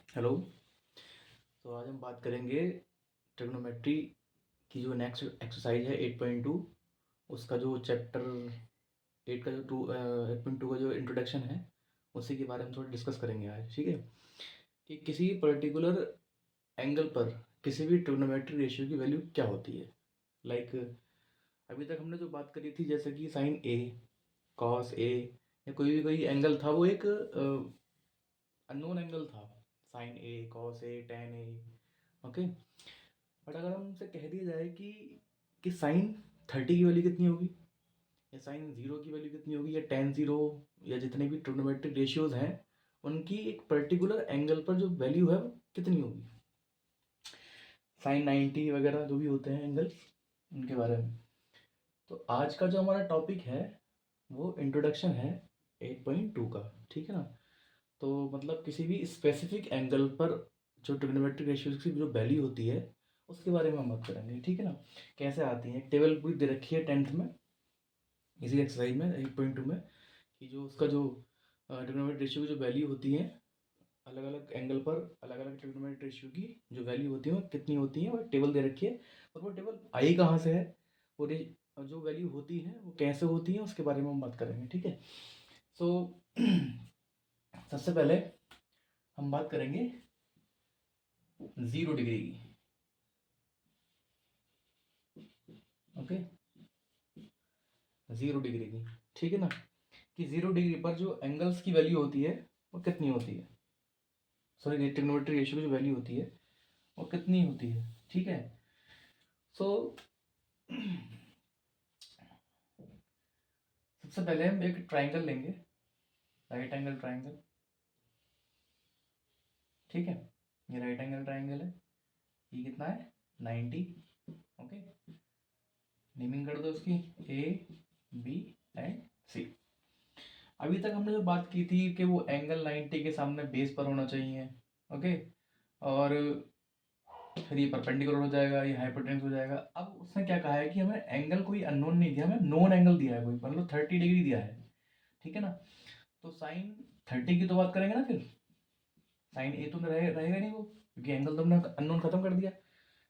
Hello. तो आज हम बात करेंगे ट्रिग्नोमेट्री की जो नेक्स्ट एक्सरसाइज है 8.2, उसका जो चैप्टर 8 का जो 8.2 का जो इंट्रोडक्शन है उसी के बारे में थोड़ा डिस्कस करेंगे आज। ठीक है कि किसी पर्टिकुलर एंगल पर किसी भी ट्रिग्नोमेट्री रेशियो की वैल्यू क्या होती है। लाइक अभी तक हमने जो बात करी थी जैसे कि साइन ए, कॉस ए, या कोई एंगल था वो एक अननोन एंगल था। Sine A, cos A, tan A. Okay. But अगर हमसे कह दिया जाए कि साइन 30 की वैल्यू कितनी होगी, या साइन 0 की वैल्यू कितनी होगी, या टेन 0, या जितने भी ट्रिग्नोमेट्रिक रेशियोज हैं उनकी एक पर्टिकुलर एंगल पर जो वैल्यू है वो कितनी होगी, साइन 90 वगैरह जो भी होते हैं एंगल उनके बारे में। तो आज का जो हमारा टॉपिक है वो इंट्रोडक्शन है 8.2 का। ठीक है ना। तो मतलब किसी भी स्पेसिफिक एंगल पर जो ट्रिग्नोमेट्रिक रेशियोज की जो वैल्यू होती है उसके बारे में हम बात करेंगे। ठीक है ना। कैसे आती है, एक टेबल पूरी दे रखी है 10th में इसी एक्सरसाइज में 8.2 में, कि जो उसका जो ट्रिग्नोमेट्रिक रेशियो की जो वैल्यू होती है अलग अलग एंगल पर अलग अलग ट्रिग्नोमेट्रिक रेशियो की जो वैल्यू होती है वो कितनी होती है, वो टेबल दे रखी है। और वो टेबल आई कहाँ से है, वो जो वैल्यू होती है वो कैसे होती है उसके बारे में हम बात करेंगे। ठीक है। सो सबसे पहले हम बात करेंगे 0 डिग्री की। ओके। 0 डिग्री की। ठीक है ना। कि 0 डिग्री पर जो एंगल्स की वैल्यू होती है वो कितनी होती है, सॉरी ट्रिग्नोमेट्रिक रेशियो की जो वैल्यू होती है वो कितनी होती है। ठीक है। सो सबसे पहले हम एक ट्राइंगल लेंगे, राइट एंगल ट्राइंगल। ठीक है। ये राइट एंगल ट्राइंगल है। ये कितना है, 90। ओके। नेमिंग कर दो उसकी ए, बी एंड सी। अभी तक हमने जो बात की थी कि वो एंगल 90 के सामने बेस पर होना चाहिए। ओके। और फिर ये परपेंडिकुलर हो जाएगा, ये हाइपोटेन्यूस हो जाएगा। अब उसने क्या कहा है कि हमें एंगल कोई अननोन नहीं दिया, हमें नोन एंगल दिया है कोई, मतलब 30 डिग्री दिया है। ठीक है ना। तो साइन 30 की तो बात करेंगे ना, फिर साइन ए तो रहेगा नहीं वो, क्योंकि एंगल तो हमने अननोन खत्म कर दिया।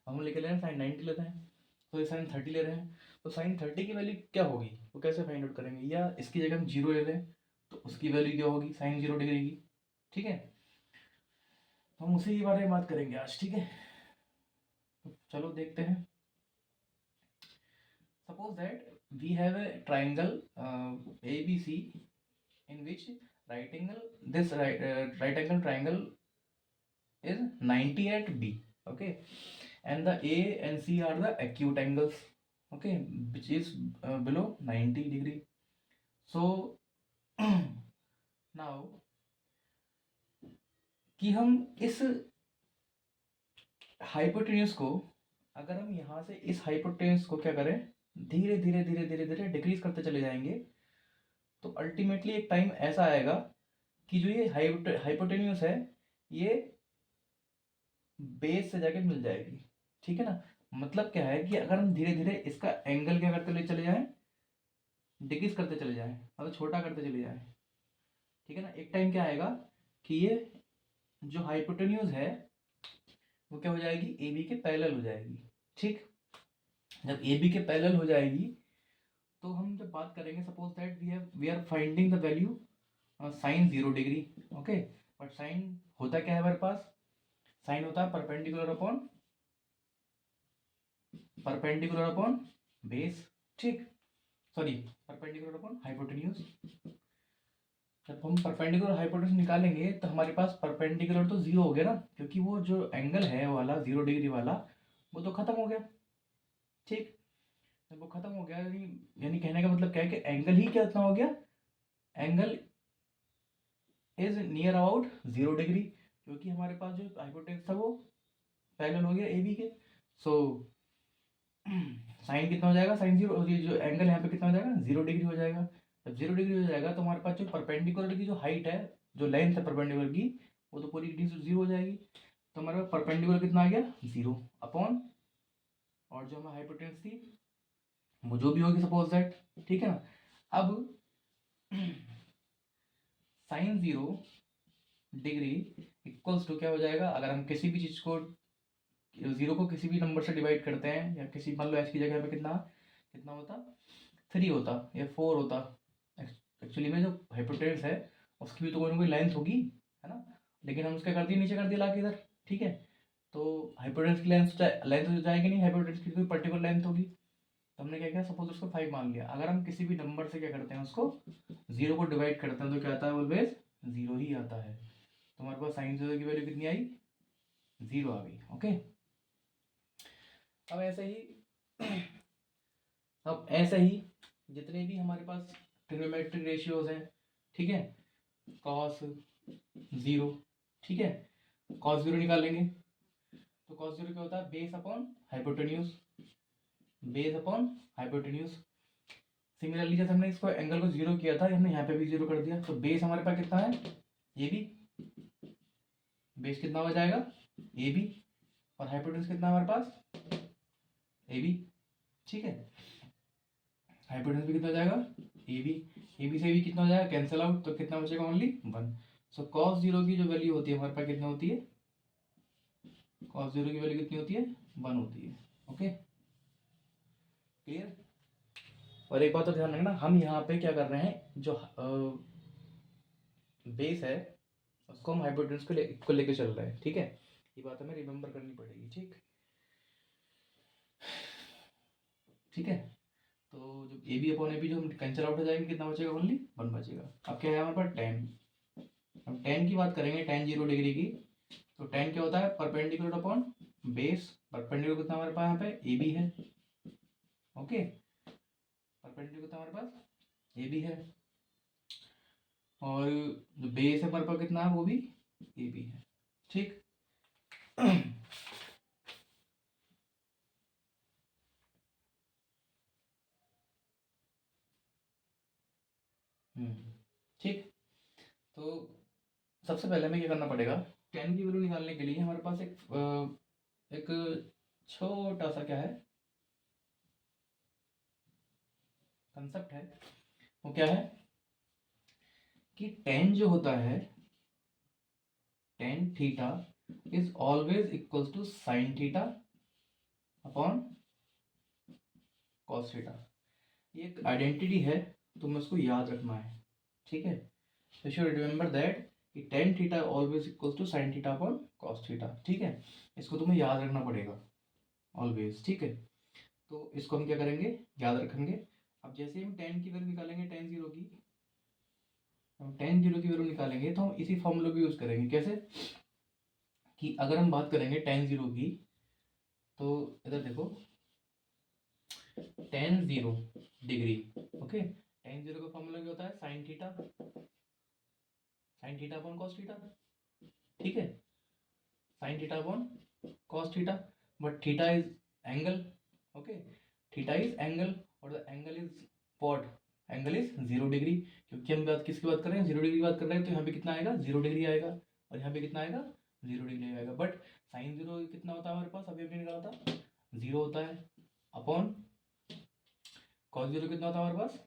हम लेके ले रहे हैं साइन 90 लेते हैं, तो ये साइन 30 ले रहे हैं। तो साइन 30 की वैल्यू क्या होगी वो कैसे फाइंड आउट करेंगे, या इसकी जगह हम 0 ले लें तो उसकी वैल्यू क्या होगी साइन 0 डिग्री की। ठीक है। तो हम उसी के बारे में बात करेंगे आज। ठीक है। तो चलो देखते हैं। Suppose that we have a triangle ABC in which right angle this right angle triangle is 90 at B. Okay, and the A and C are the acute angles. Okay, which is below 90 degree. So now कि हम इस hypotenuse को, अगर हम यहाँ से इस hypotenuse को क्या करें, धीरे धीरे धीरे धीरे धीरे डिक्रीज करते चले जाएंगे, तो अल्टीमेटली एक टाइम ऐसा आएगा कि जो ये हाइपोटेन्यूस है ये बेस से जाके मिल जाएगी। ठीक है ना। मतलब क्या है कि अगर हम धीरे धीरे इसका एंगल क्या करते चले जाएं, डिक्रीज करते चले जाएं, मतलब छोटा करते चले जाएं। ठीक है ना। एक टाइम क्या आएगा कि ये जो हाइपोटेन्यूज है वो क्या हो जाएगी, ए बी के पैरेलल हो जाएगी। ठीक। जब ए बी के पैरेलल हो जाएगी तो हम जब बात करेंगे, suppose that we are finding the value sine 0 degree. Okay. But sine होता क्या है हमारे पास, साइन होता है परपेंडिकुलर अपॉन बेस। ठीक। Sorry, perpendicular upon hypotenuse. जब हम परपेंडिकुलर हाइपोटेन्यूज निकालेंगे तो हमारे पास परपेंडिकुलर तो 0 हो गया ना, क्योंकि वो जो एंगल है वाला 0 डिग्री वाला वो तो खत्म हो गया। ठीक। जब वो खत्म हो गया यानी यानी कहने का मतलब क्या है कि एंगल ही क्या इतना हो गया, angle is near about 0 degree, क्योंकि हमारे पास जो हाइपोटेन्यूज था वो पैरेलल हो गया ए बी के। सो साइन कितना हो जाएगा, साइन 0, और ये जो एंगल यहाँ पे कितना हो जाएगा 0 डिग्री हो जाएगा। जब 0 डिग्री हो जाएगा तो हमारे पास जो परपेंडिकुलर की जो हाइट है, जो लेंथ है परपेंडिकुलर की, वो तो पूरी 0 हो जाएगी। तो हमारे पास परपेंडिकुलर कितना आ गया 0 अपॉन, और जो हमारी हाइपोटेन्यूज थी वो जो भी होगी सपोज दैट। ठीक है ना। अब साइन 0 डिग्री इक्वल्स टू क्या हो जाएगा, अगर हम किसी भी चीज़ को, जीरो को किसी भी नंबर से डिवाइड करते हैं, या किसी मान लो एच की जगह पे कितना कितना होता, 3 होता या 4 होता। एक्चुअली में जो हाइपोटेनस है उसकी भी तो कोई ना कोई लेंथ होगी, है ना, लेकिन हम उसका कर दिए, नीचे कर दिया ला के इधर, ठीक है। तो हाइपोटेनस की लेंथ तो जाएगी नहीं, हाइपोटेनस की कोई पर्टिकुलर लेंथ होगी। तो हमने क्या किया, सपोज उसको 5 मान लिया। अगर हम किसी भी नंबर से क्या करते हैं, उसको जीरो को डिवाइड करते हैं, तो क्या आता है, ऑलवेज जीरो ही आता है। तो हमारे पास साइन जीरो की वैल्यू कितनी आई, जीरो आ गई। ओके, अब ऐसे ही अब ऐसे ही जितने भी हमारे पास ट्रिग्नोमेट्रिक रेशियोज हैं, ठीक है, कॉस जीरो, ठीक है, कॉस जीरो निकालेंगे। तो कॉस जीरो क्या होता है, base upon hypotenuse, base upon hypotenuse. Similarly जैसे हमने इसको एंगल को जीरो किया था, हमने यहाँ पे भी जीरो कर दिया, तो बेस हमारे पास कितना है, ये भी बेस कितना हो जाएगा, ए बी, और हाइपोटेन्यूज कितना है हमारे पास, ए बी, ठीक है। हाइपोटेन्यूज भी कितना हो जाएगा, ए बी से भी कितना हो जाएगा, कैंसिल आउट, तो कितना बचेगा, ओनली 1। सो कॉस जीरो की जो वैल्यू होती है हमारे पास कितनी होती है, कॉस जीरो की वैल्यू कितनी होती है, 1 होती है। Okay, clear. और एक बात तो ध्यान रखना, हम यहाँ पे क्या कर रहे हैं, जो बेस है उसको हम हाइपोटेन्यूज को लेके चल रहे हैं, ठीक है। ये बात हमें रिमेम्बर करनी पड़ेगी, ठीक, ठीक है। तो जो A B upon A B जो हम कैंसिल आउट हो जाएंगे, कितना बचेगा, ओनली 1 बचेगा। अब क्या है हमारे पास, टेन। हम टेन की बात करेंगे, टेन जीरो डिग्री की। तो टेन क्या होता है, परपेंडिकुलर अपॉन बेस। परपेंडिकुलर कितना हमारे पास यहाँ पे, ए बी है। ओके, परपेंडिकुलर कितना हमारे पास, ए बी है, और जो बेस है हमारे पास कितना है, वो भी ए बी है, ठीक। ठीक। तो सबसे पहले हमें क्या करना पड़ेगा, टेन की वैल्यू निकालने के लिए हमारे पास एक छोटा सा क्या है, कंसेप्ट है। वो क्या है कि टेन जो होता है, tan theta is always equals to sine theta upon cos theta. ये एक आइडेंटिटी है, तुम्हें उसको याद रखना है, ठीक है। यू शुड रिमेंबर दैट कि tan theta always equals to sine theta upon cos theta, ठीक है। इसको तुम्हें याद रखना पड़ेगा ऑलवेज, ठीक है। तो इसको हम क्या करेंगे, याद रखेंगे। अब जैसे हम टेन की वैल्यू निकालेंगे, टेन जीरो की, हम टेन जीरो की वैल्यू निकालेंगे तो हम इसी फॉर्मूले को यूज करेंगे। कैसे कि अगर हम बात करेंगे टेन जीरो की, तो इधर देखो, tan zero degree, okay, tan zero का फॉर्मूला क्या होता है, sine theta, sine theta upon cos theta, ठीक है, sine theta upon cos theta. But theta is angle, okay, theta is angle, और the angle is what, angle is 0 degree. क्योंकि हम बात किसकी बात कर रहे हैं, 0 डिग्री की बात कर रहे हैं, तो यहाँ पे कितना आएगा, 0 डिग्री आएगा, और यहाँ पे कितना आएगा, 0 डिग्री आएगा। बट साइन जीरो कितना होता है हमारे पास, अभी हमने निकाला था, 0 होता है, अपॉन कॉस जीरो कितना होता है हमारे पास,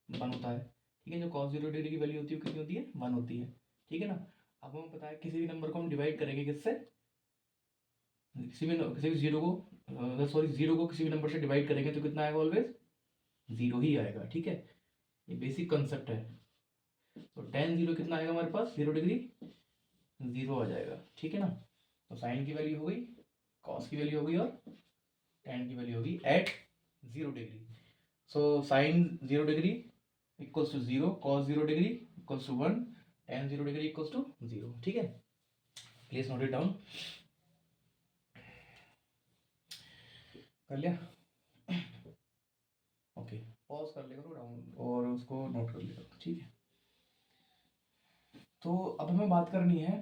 1 होता है, ठीक है। जो कॉस 0 डिग्री की वैल्यू होती है कितनी होती है, 1 होती है, ठीक है ना। अब हमें पता है किसी भी नंबर को हम डिवाइड करेंगे किससे, किसी भी जीरो को, सॉरी जीरो को किसी भी नंबर से डिवाइड करेंगे तो कितना आएगा, ऑलवेज जीरो ही आएगा, ठीक है। ये बेसिक कंसेप्ट है। तो टेन जीरो कितना आएगा हमारे पास, 0 डिग्री, जीरो आ जाएगा, ठीक है ना। तो साइन की वैल्यू हो गई, कॉस की वैल्यू हो गई, और टेन की वैल्यू होगी at 0 degree. So sine 0 degree equals to 0, cos 0 degree equals to 1, tan 0 degree equals to 0, ठीक है। प्लीज नोट इट डाउन, कर लिया, ओके। पॉज कर लिया करो डाउन, और उसको नोट कर लिया करो, ठीक है। तो अब हमें बात करनी है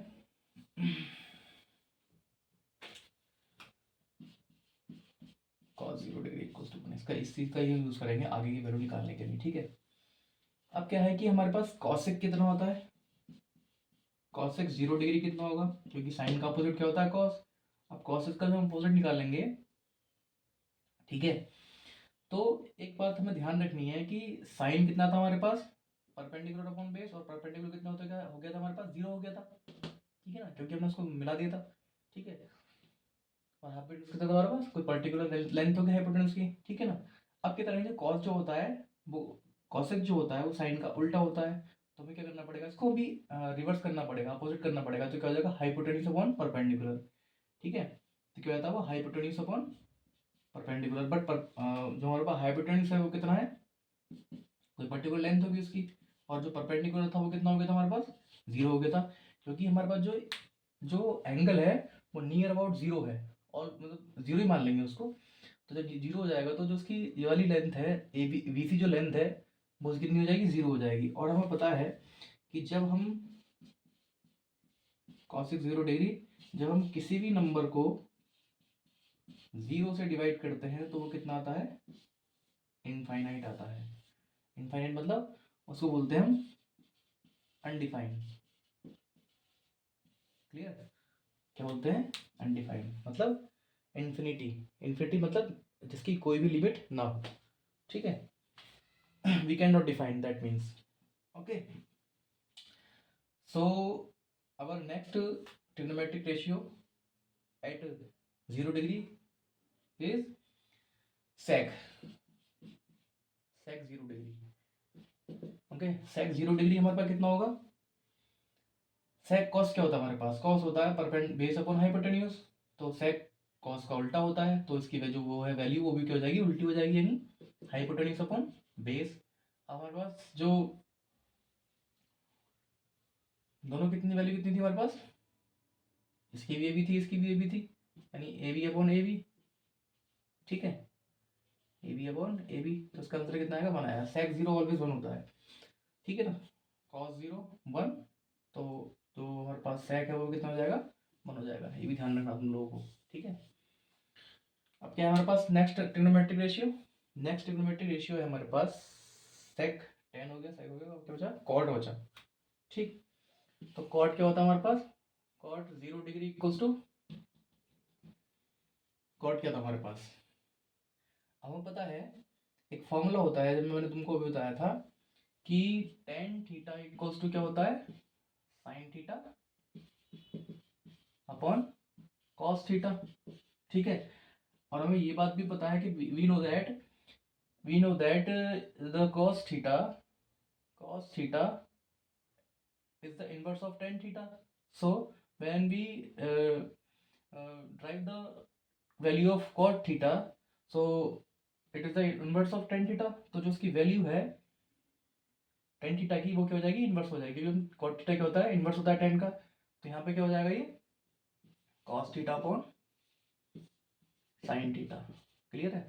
cos 0 डिग्री इक्वल्स टू 1, इसका इस चीज़ का ही यूज़ करेंगे आगे की वैल्यू निकालने के लिए, ठीक है। अब क्या है कि हमारे पास कॉसेक कितना होता है, कॉसेक 0 डिग्री कितना होगा, क्योंकि साइन का अपोजिट क्या होता है, कॉस। अब कॉसेक का जो हम अपोजिट निकालेंगे, ठीक है। तो एक बात हमें ध्यान रखनी है कि साइन कितना था हमारे पास, परपेंडिकुलर अपॉन बेस, और परपेंडिकुलर कितना होता है, हो गया था हमारे पास, 0 हो गया था, है ना, क्योंकि हमने उसको मिला दिया था, ठीक है। और हाइपोटेन्यूज कितना था हमारे पास, कोई पर्टिकुलर लेंथ हो गई हाइपोटेन्यूज की, ठीक है ना। अब क्या करेंगे, कॉस जो होता है वो कॉसेक जो होता है वो साइन का उल्टा होता है, तो हमें क्या करना पड़ेगा, इसको भी रिवर्स करना पड़ेगा, अपोजिट करना पड़ेगा, तो क्या हो जाएगा हाइपोटेन्यूज अपॉन परपेंडिकुलर, ठीक है। तो क्या होता है वो हाइपोटेन्यूज अपॉन परपेंडिकुलर, बट जो हमारे पास हाइपोटेन्यूज है वो कितना है, कोई पर्टिकुलर लेंथ होगी उसकी, और जो परपेंडिकुलर था वो कितना हो गया था हमारे पास, 0 हो गया था, क्योंकि हमारे पास जो जो एंगल है वो नियर अबाउट 0 है, और मतलब 0 ही मान लेंगे उसको। तो जब 0 हो जाएगा तो जो उसकी ये वाली लेंथ है ए बी वी सी जो लेंथ है वो कितनी हो जाएगी, 0 हो जाएगी। और हमें पता है कि जब हम cosec 0 डिग्री, जब हम किसी भी नंबर को 0 से डिवाइड करते हैं तो वो कितना आता है, इनफाइनाइट आता है। इनफाइनाइट मतलब उसको बोलते हैं हम अनडिफाइंड, क्लियर, क्या बोलते हैं, अनडिफाइंड मतलब इन्फिनिटी, इन्फिनिटी मतलब जिसकी कोई भी लिमिट ना हो, ठीक है। we cannot define that means, okay. So our next trigonometric ratio at 0 degree is sec 0 degree, okay. sec 0 degree हमारे पास कितना होगा, sec cos क्या होता है हमारे पास, cos होता है बेस अपॉन हाइपोटेन्यूज, तो sec cos का उल्टा होता है, तो इसकी वैल्यू वो है वैल्यू वो भी क्या हो जाएगी, उल्टी हो जाएगी, यानी हाइपोटेन्यूज अपॉन बेस। हमारे पास जो दोनों कितनी वैल्यू कितनी थी हमारे पास, इसकी भी ए बी थी, इसकी भी ए बी थी, यानी A B upon A B, ठीक है, A B upon A B, तो इसका आंसर कितना आएगा, 1 आया। sec 0 ऑलवेज 1 होता है, ठीक है ना, cos 0 1, तो जो हमारे पास sec है वो कितना हो जाएगा, 1 हो जाएगा, ये भी ध्यान रखना तुम लोगों को, ठीक है। अब क्या है हमारे पास next trigonometric ratio, next trigonometric ratio है हमारे पास sec 10 हो गया, sec हो गया, अब क्या बचा, cot बचा, ठीक। तो cot क्या होता है हमारे पास, cot 0 degree equals to, cot क्या था हमारे पास, हमें पता है एक फॉर्मूला होता है, जब मैंने तुमको अभी बताया था कि tan थीटा इक्वल्स टू क्या होता है, sin theta upon cos theta, ठीक है। और हमें ये बात भी पता है कि we know that the cos theta is the inverse of tan theta. So when we drive the value of cot theta, so it is the inverse of tan theta, तो जो उसकी वैल्यू है tan थीटा की वो क्या हो जाएगी, inverse हो जाएगी, क्योंकि cot थीटा क्या होता है, इनवर्स होता है tan का, तो यहाँ पे क्या हो जाएगा ये cos theta upon sin theta, clear है।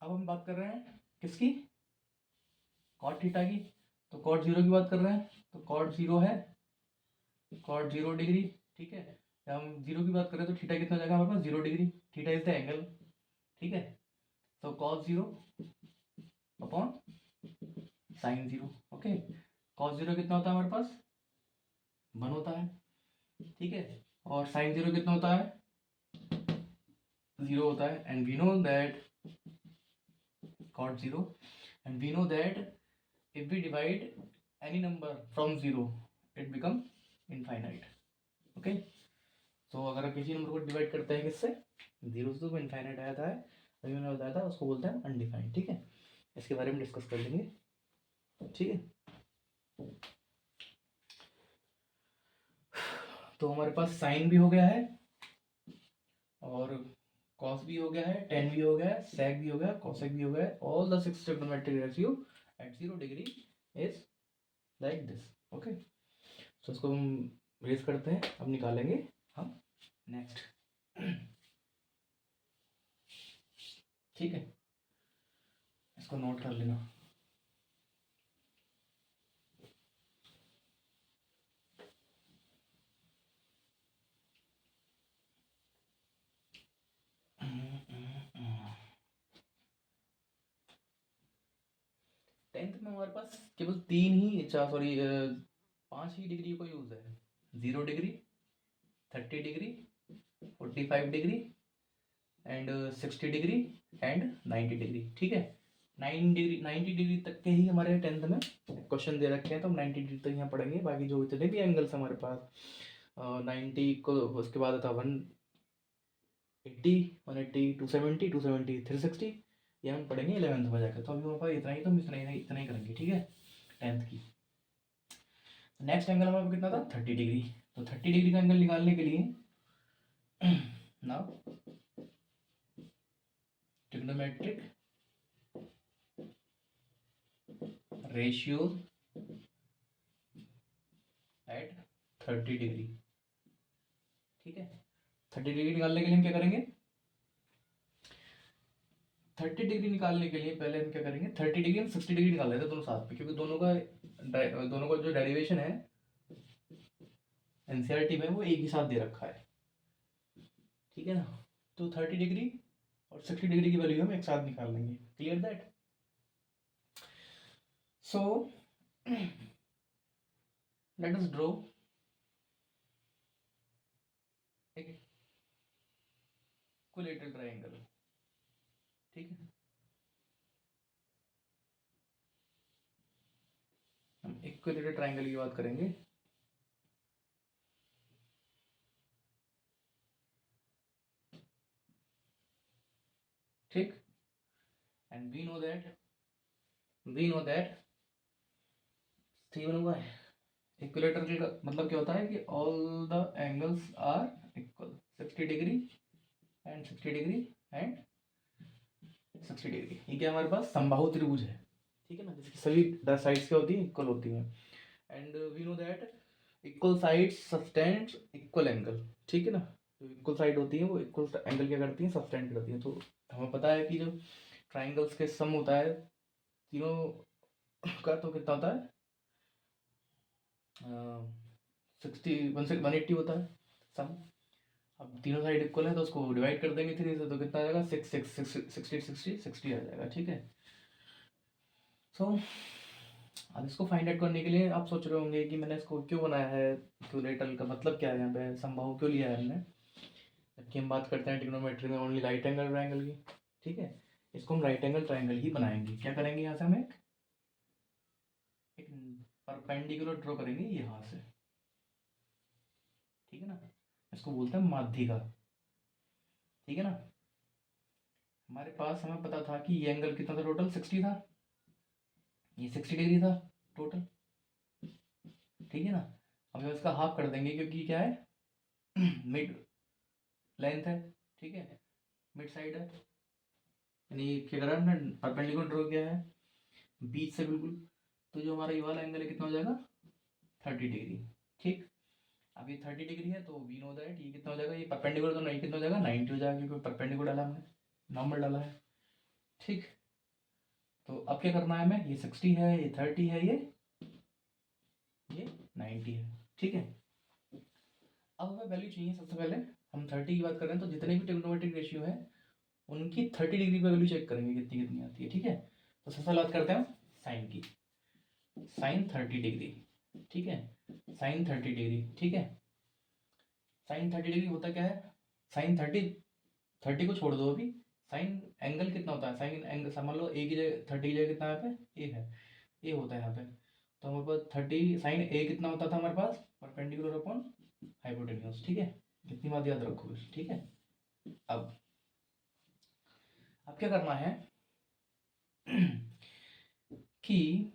अब हम बात कर रहे हैं किसकी, cot थीटा की, तो cot 0 की बात कर रहे हैं, तो cot 0 है cot 0 डिग्री, ठीक है। हम 0 की बात करें तो थीटा कितना जाएगा हमारे पास, 0 degree, theta is the angle, ठीक है। तो cos 0 upon sin 0, okay. cos 0 कितना होता है हमारे पास, 1 होता है, ठीक है। और sin 0 कितना होता है, 0 होता है, and we know that cot 0, and we know that if we divide any number from 0 it become infinite, okay. तो अगर आप किसी नंबर को डिवाइड करते हैं किससे, 0 से, तो वो इनफाइनाइट आया था, अभी मैंने बताया था, उसको बोलते हैं अनडिफाइंड, ठीक है। इसके बारे में डिस्कस कर लेंगे, ठीक है। तो हमारे पास साइन भी हो गया है, और कॉस भी हो गया है, टेन भी हो गया है, सेक भी हो गया, कॉसेक भी हो गया है, all the 6 trigonometric ratio at 0 degree is like this, okay. तो इसको हम रेज करते हैं, अब निकालेंगे हम नेक्स्ट, ठीक है, इसको नोट कर लेना। टेंथ में हमारे पास केवल 3 ही, सॉरी 5 ही डिग्री को यूज है, 0 degree, 30 degree, 45 degree and 60 degree and 90 degree, ठीक है। 90 डिग्री तक के ही हमारे 10th में क्वेश्चन दे रखे हैं, तो हम 90 डिग्री तक यहाँ पढ़ेंगे। बाकी जो इतने भी एंगल्स हमारे पास 90 को, उसके बाद था 180, 180, 270, 270, 360, ये हम पढ़ेंगे 11th में जाकर। तो अभी हमारे पास इतना ही, तो हम इतना ही करेंगे, ठीक है, 10th की। नेक्स्ट एंगल हमारे कितना था, 30 डिग्री। तो 30 डिग्री का एंगल निकालने के लिए now trigonometric ratios at 30 degree, ठीक है। 30 डिग्री निकालने के लिए हम क्या करेंगे, 30 डिग्री निकालने के लिए पहले हम क्या करेंगे, 30 डिग्री हम 60 डिग्री निकाल लेते हैं दोनों साथ में, क्योंकि दोनों का जो डेरिवेशन है एनसीईआरटी में वो एक ही साथ दे रखा है, ठीक है ना। तो 30 डिग्री और 60 डिग्री की वैल्यू हम एक साथ निकाल लेंगे। Clear that. So let us draw equilateral triangle, ठीक है। हम इक्विलेटरल ट्रायंगल की बात करेंगे। ठीक, and we know that Steven by equilateral का मतलब क्या होता है कि all the angles are equal, 60 degree and 60 degree and 60 degree. ये क्या हमारे पास समबाहु त्रिभुज है, ठीक है ना, जिसकी सभी 10 साइड्स क्या होती है, इक्वल होती हैं। And we know that equal sides subtend equal angle, ठीक है ना। जो इक्वल साइड होती है वो इक्वल एंगल क्या करती है, सस्टेंड करती है। तो हमें पता है कि जो ट्राइंगल्स के सम होता है तीनों का, तो कितना होता है, 180 होता है सम। अब तीनों साइड इक्वल है तो उसको डिवाइड कर देंगे 3 से, तो कितना आ जाएगा, 60 आ जाएगा, ठीक है। सो अब इसको फाइंड आउट करने के लिए आप सोच रहे होंगे कि मैंने इसको क्यों बनाया है, इक्विलेटरल का मतलब क्या है, यहाँ पे समबाहु क्यों लिया है हमने, जबकि हम बात करते हैं ट्रिग्नोमेट्री में ओनली राइट एंगल ट्रायंगल की, ठीक है। इसको हम राइट एंगल ट्रायंगल ही बनाएंगे। क्या करेंगे, यहाँ से हम एक परपेंडिकुलर ड्रॉ करेंगे यहाँ से, ठीक है ना। इसको बोलते हैं माध्यिका, ठीक है ना। हमारे पास हमें पता था कि ये एंगल कितना था, टोटल 60 था, ये 60 डिग्री था टोटल, ठीक है ना। अब हम इसका हाफ कर देंगे क्योंकि क्या है मिड लेंथ है, ठीक है, मिड साइड है, यानी क्या करा हमने, परपेंडिकुलर ड्रॉ किया है बीच से बिल्कुल। तो जो हमारा ये वाला एंगल है कितना हो जाएगा, 30 डिग्री, ठीक। अब ये 30 डिग्री है तो वी नो दैट ये कितना हो जाएगा, ये परपेंडिकुलर तो नहीं, कितना हो जाएगा, 90 हो जाएगा, क्योंकि परपेंडिकुलर डाला हमने, नॉर्मल डाला है, ठीक। तो अब क्या करना है हमें, ये 60 है, ये 30 है, ये 90 है, ठीक है। अब हमें वैल्यू चाहिए, सबसे पहले हम 30 की बात कर रहे हैं, तो जितने भी ट्रिग्नोमेट्रिक रेशियो है उनकी 30 डिग्री पर वैल्यू चेक करेंगे कितनी कितनी आती है, ठीक है। तो सबसे पहले बात करते हैं साइन की, साइन 30 डिग्री, ठीक है, साइन 30 डिग्री, ठीक है। साइन 30 डिग्री होता क्या है, साइन 30 को छोड़ दो अभी, साइन एंगल कितना होता है, साइन एंगल समझ लो ए की जगह 30 की जगह कितना यहाँ पे ए है, ए होता है यहाँ पे। तो हमारे पास 30 साइन ए कितना होता था हमारे पास, परपेंडिकुलर अपॉन हाइपोटेन्यूज, ठीक है। इतनी बात याद रखो, ठीक है। अब क्या करना है कि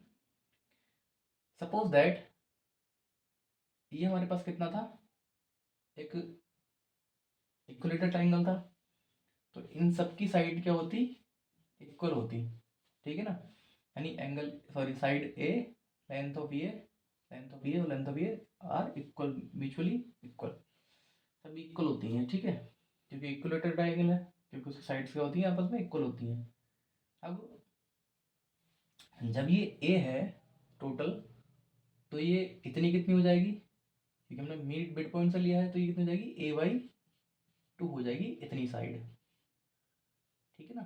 सपोज दैट ये हमारे पास कितना था, एक इक्विलेटरल ट्रायंगल था, तो इन सब की साइड क्या होती, इक्वल होती, ठीक है ना। यानी angle sorry side A, length of ये, और लेंथ ऑफ ये आर इक्वल, म्यूचुअली इक्वल, सभी इक्वल होती हैं, ठीक है, क्योंकि इक्विलेटरल ट्रायंगल है, क्योंकि उसकी साइड्स क्या होती हैं, आपस में इक्वल होती हैं। अब जब ये ए है टोटल, तो ये इतनी कितनी हो जाएगी, क्योंकि हमने मिड पॉइंट से लिया है, तो ये कितनी हो जाएगी, A/2 हो जाएगी इतनी साइड, ठीक है ना।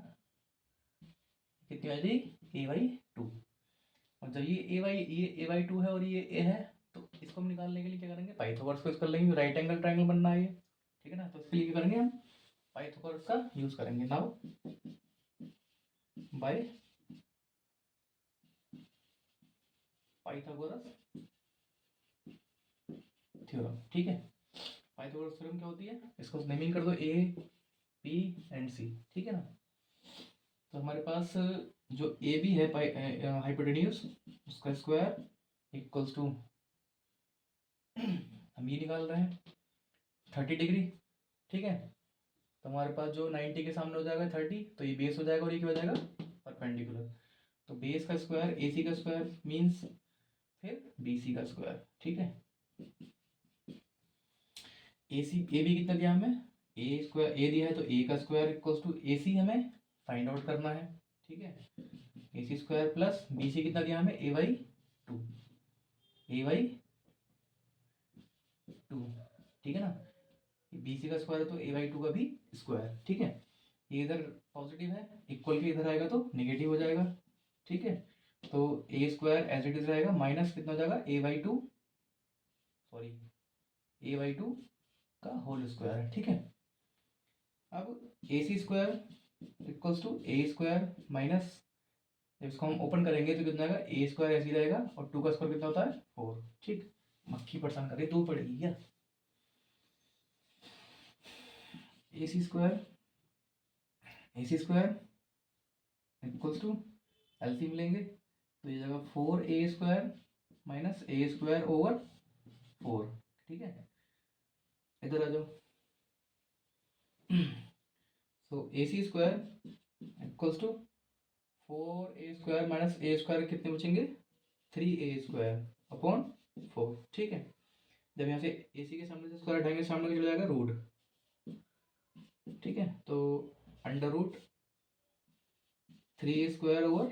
कितनी हो जाएगी, A/2। और जब ये A/2 है और ये A है, तो इसको हम निकालने के लिए क्या करेंगे, पाइथागोरस को यूज कर लेंगे, राइट एंगल ट्रायंगल बनना है ये, ठीक है ना। तो इसके लिए क्या करेंगे, हम पाइथागोरस का यूज करेंगे नाउ, बाय पाइथागोरस थ्योरम। ठीक है, पाइथागोरस थ्योरम क्या होती है, इसको नेमिंग कर दो ए बी एंड सी। ठीक है ना। तो हमारे पास जो ए बी है हाइपोटेन्यूज, उसका स्क्वायर इक्वल्स टू, हम ये निकाल रहे हैं 30 डिग्री। ठीक है, तो हमारे पास जो 90 के सामने हो जाएगा 30, तो ये बेस हो जाएगा और ये क्या हो जाएगा, परपेंडिकुलर। तो बेस का स्क्वायर ए सी का स्क्वायर मीन्स फिर बी सी का स्क्वायर। ठीक है, ए सी ए बी कितना दिया हमें, ए स्क्वायर ए दिया है तो ए का square equals to A C हमें फाइंड आउट करना है। ठीक है, A C square plus B C कितना दिया हमें, A by two, A by two. ठीक है ना, बी सी का स्क्वायर है तो ए बाई टू का भी स्क्वायर। ठीक है, ये इधर पॉजिटिव है, इक्वल के इधर आएगा तो नेगेटिव हो जाएगा। ठीक है, तो A square as it is रहेगा माइनस कितना हो जाएगा, A by two, sorry A by two का होल स्क्वायर है। ठीक है, अब A C square equals to A square minus, जब इसको हम ओपन करेंगे तो कितना आएगा, ए स्क्वायर ऐसे ही रहेगा और टू का स्क्वायर कितना होता है 4। ठीक, मक्खी परेशान करे, दो पड़ेगी क्या, A C square equals to LCM लेंगे तो ये जाएगा 4 A square minus A square over 4। ठीक है, इधर आ जाओ। So A C square equals to 4 A square minus A square कितने बचेंगे, 3 ए स्क्वायर अपॉन 4। ठीक है, जब यहाँ से ए सी के सामने से स्क्वायर हटाएंगे सामने चला जाएगा रूट। ठीक है, तो अंडर रूट 3 स्क्वायर ओवर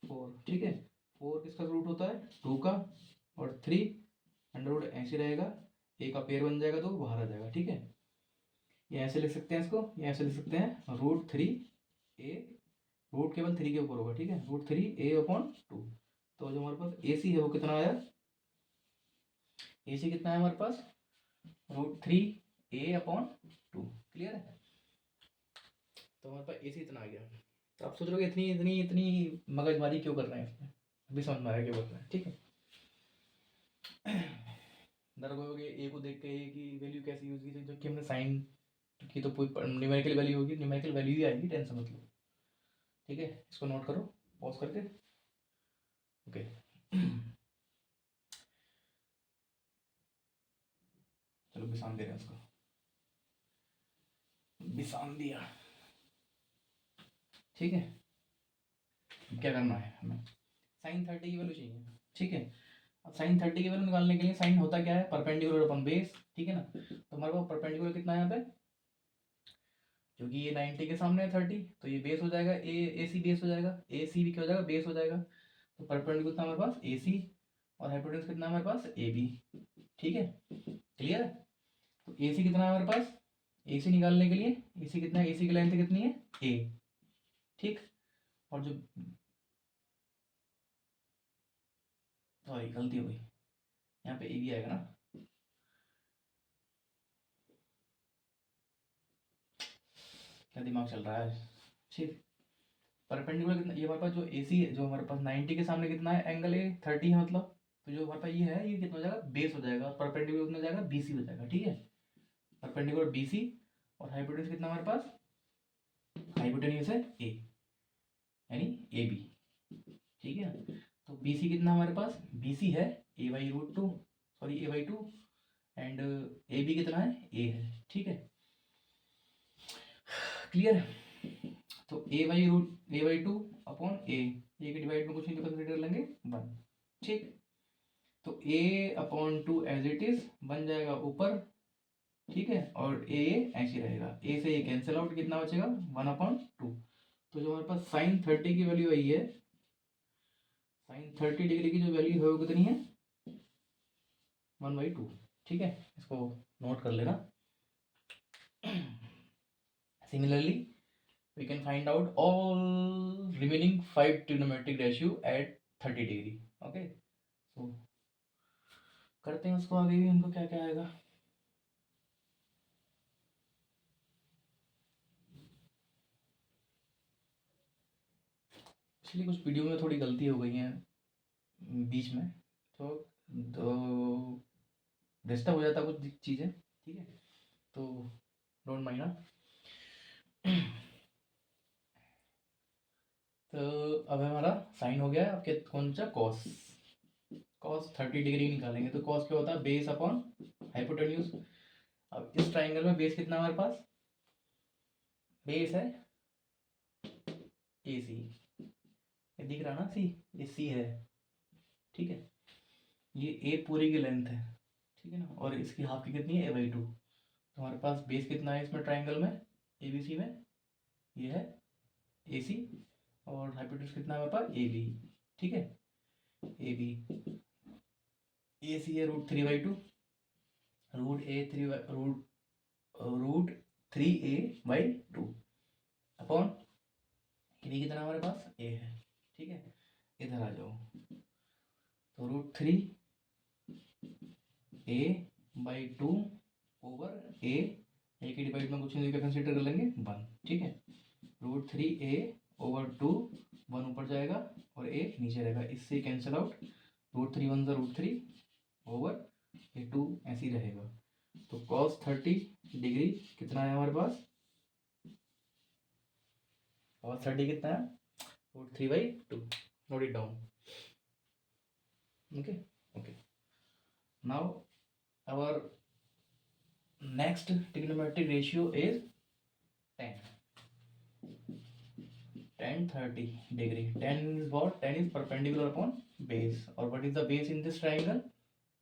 4। ठीक है, 4 किसका रूट होता है, 2 का, और 3 अंडर रूट ऐसे रहेगा, ए का पेयर बन जाएगा तो बाहर आ जाएगा। ठीक है, ये ऐसे लिख सकते हैं, इसको ये ऐसे लिख सकते हैं, रूट 3 ए, रूट केवल 3 के ऊपर होगा। ठीक है, रूट 3 ए अपॉन 2। तो जो हमारे पास ए सी है वो कितना आया, ए सी कितना है हमारे पास, रूट 3 ए अपॉन 2। क्लियर है, तो हमारे पास ए सी इतना आ गया। तो आप सोच रहे हो इतनी इतनी इतनी मगजमारी क्यों कर रहे हैं इसमें, अभी समझ में आया क्यों कर रहे हैं। ठीक है, डर गए होगे ए को देख के ए की वैल्यू कैसे यूज की, जबकि हमने साइन की तो कोई न्यूमेरिकल वैल्यू होगी, न्यूमेरिकल वैल्यू ही आएगी, टेंशन मत लो। ठीक है, इसको नोट करो पॉज करके। ओके, चलो विश्राम दे रहे हैं उसको, विश्राम दिया। ठीक है, अब क्या करना है हमें, साइन 30 की वैल्यू चाहिए। ठीक है, अब साइन 30 की वैल्यू निकालने के लिए साइन होता क्या है, परपेंडिकुलर अपॉन बेस। ठीक है ना, तो हमारे पास परपेंडिकुलर कितना है यहाँ पे, क्योंकि ये 90 के सामने है 30, तो ये बेस हो जाएगा, ए सी बेस हो जाएगा, ए सी भी क्या हो जाएगा, बेस हो जाएगा। तो परपेंडिकुलर कितना हमारे पास ए सी, और हाइपोटेन्यूज कितना है हमारे पास ए बी। ठीक है, क्लियर है, तो ए सी कितना है हमारे पास, ए सी निकालने के लिए ए सी कितना है, ए सी की लेंथ कितनी है ए। ठीक, और जो, सॉरी गलती हो गई, यहाँ पे ए बी आएगा ना, क्या दिमाग चल रहा है। ठीक, परपेंडिकुलर कितना, ये हमारे पास जो ए सी है, जो हमारे पास 90 के सामने कितना है एंगल ए 30 है मतलब, तो जो हमारे पास ये है ये कितना हो जाएगा, बेस हो जाएगा, परपेंडिकुलर कितना हो जाएगा, बी सी हो जाएगा। ठीक है, परपेंडिकुलर बी सी, और हाइपोटेन्यूज कितना हमारे पास, हाइपोटेन्यूज है ए, यानी ए बी। ठीक है, तो बी सी कितना हमारे पास, बी सी है A by root two, sorry A by two, and A B कितना है ए है। ठीक है, क्लियर है, तो A by root A by two upon A के डिवाइड में कुछ नहीं तो कंसिडर लेंगे 1। ठीक, तो ए अपॉन 2 एज इट इज बन जाएगा ऊपर। ठीक है, और ए ऐसे रहेगा, ए से ये कैंसिल आउट, कितना बचेगा 1/2। तो जो हमारे पास साइन 30 की वैल्यू आई है, साइन 30 डिग्री की जो वैल्यू है वो कितनी है, 1/2। ठीक है, इसको नोट कर लेना। Similarly we can find out all remaining 5 trigonometric ratio at 30 degree. Okay, so करते हैं उसको आगे भी, हमको क्या क्या आएगा। इसलिए कुछ वीडियो में थोड़ी गलती हो गई है बीच में, तो डिस्टर्ब हो जाता है कुछ चीज़ें, ठीक है, तो डोंट माइंड ना। तो अब हमारा साइन हो गया, अब क्या कौन सा कॉस, कॉस 30 डिग्री निकालेंगे। तो कॉस क्या होता है, बेस अपॉन हाइपोटेन्यूज। अब इस ट्राइंगल में बेस कितना हमारे पास, बेस है ए सी, ये दिख रहा ना सी, ये सी है, ठीक है, ये ए पूरी की लेंथ है, ठीक है ना, और इसकी हाफ की कितनी है, a/2। तो हमारे पास बेस कितना है इसमें ट्राइंगल में, ए बी सी में, ये है ए सी, और हाइपोटेन्यूज कितना है हमारे पास, ए बी, ठीक है, ए बी, ए सी है √3/2, √3a/2 अपॉन बी कितना हमारे पास, ए है, ठीक है। इधर आ जाओ, तो √3a/2 ओवर ए की डिवाइड में कुछ नहीं कंसिडर कर लेंगे 1, ठीक है। √3a/2 1 ऊपर जाएगा और ए नीचे रहेगा, इससे कैंसिल आउट, √3 1 √3 ओवर ये 2 ऐसे ही रहेगा। तो cos 30 डिग्री कितना है हमारे पास, cos 30 कितना है, √3/2, note it down, okay, okay. Now our next trigonometric ratio is 10 30 degree. 10 is what, 10 is perpendicular upon base, or what is the base in this triangle